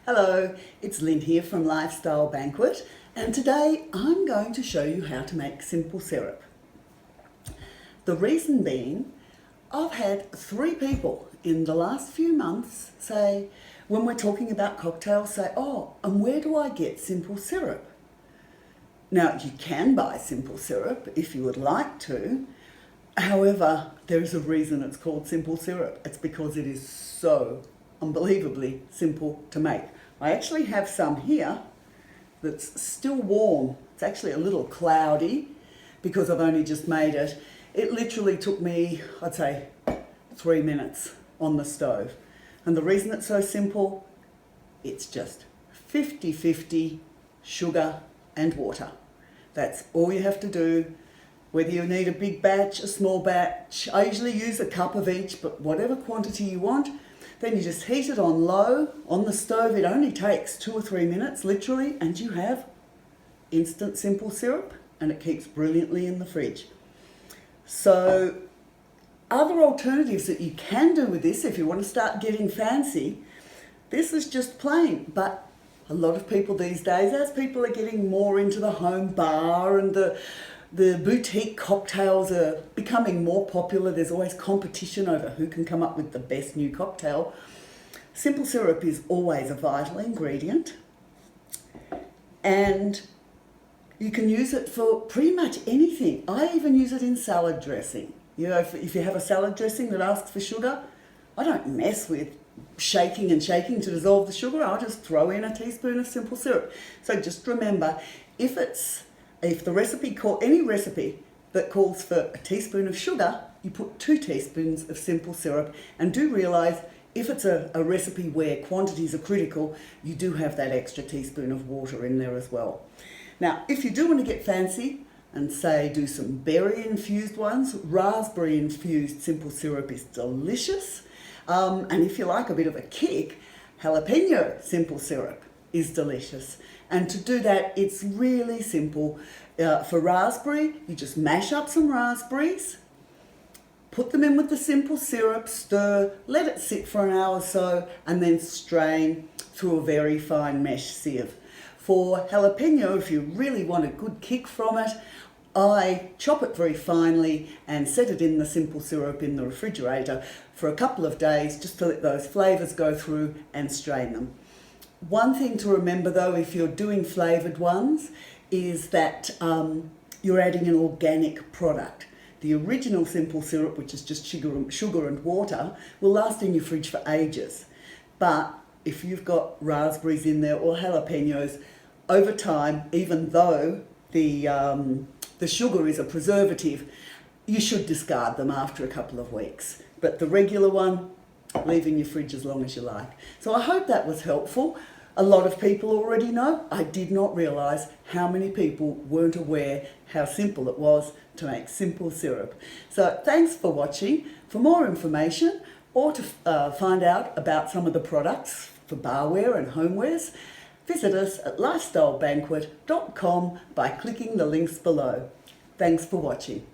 Hello, it's Lynn here from Lifestyle Banquet, and today I'm going to show you how to make simple syrup. The reason being, I've had 3 people in the last few months say, when we're talking about cocktails, say, oh, and where do I get simple syrup? Now, you can buy simple syrup if you would like to. However, there is a reason it's called simple syrup. It's because it is so unbelievably simple to make. I actually have some here that's still warm. It's actually a little cloudy because I've only just made it. It literally took me, I'd say, 3 minutes on the stove. And the reason it's so simple, it's just 50-50 sugar and water. That's all you have to do. Whether you need a big batch, a small batch, I usually use a cup of each, but whatever quantity you want, then you just heat it on low on the stove. It only takes 2 or 3 minutes, literally, and you have instant simple syrup, and it keeps brilliantly in the fridge. So other alternatives that you can do with this, if you want to start getting fancy, this is just plain, but a lot of people these days, as people are getting more into the home bar and the boutique cocktails are becoming more popular, there's always competition over who can come up with the best new cocktail. Simple syrup is always a vital ingredient, and you can use it for pretty much anything. I even use it in salad dressing. You know, if you have a salad dressing that asks for sugar, I don't mess with shaking and shaking to dissolve the sugar. I'll just throw in a teaspoon of simple syrup. So just remember, if the recipe any recipe that calls for a teaspoon of sugar, you put 2 teaspoons of simple syrup. And do realise, if it's a recipe where quantities are critical, you do have that extra teaspoon of water in there as well. Now, if you do want to get fancy and say do some berry infused ones, raspberry infused simple syrup is delicious. And if you like a bit of a kick, jalapeno simple syrup is delicious. And to do that, it's really simple. For raspberry, you just mash up some raspberries, put them in with the simple syrup, stir, let it sit for an hour or so, and then strain through a very fine mesh sieve. For jalapeno, if you really want a good kick from it, I chop it very finely and set it in the simple syrup in the refrigerator for a couple of days just to let those flavours go through and strain them. One thing to remember though, if you're doing flavoured ones, is that you're adding an organic product. The original simple syrup, which is just sugar and water, will last in your fridge for ages. But if you've got raspberries in there or jalapenos, over time, even though the sugar is a preservative, you should discard them after a couple of weeks. But the regular one, leave in your fridge as long as you like. So I hope that was helpful. A lot of people already know. I did not realise how many people weren't aware how simple it was to make simple syrup. So thanks for watching. For more information or to find out about some of the products for barware and homewares, visit us at lifestylebanquet.com by clicking the links below. Thanks for watching.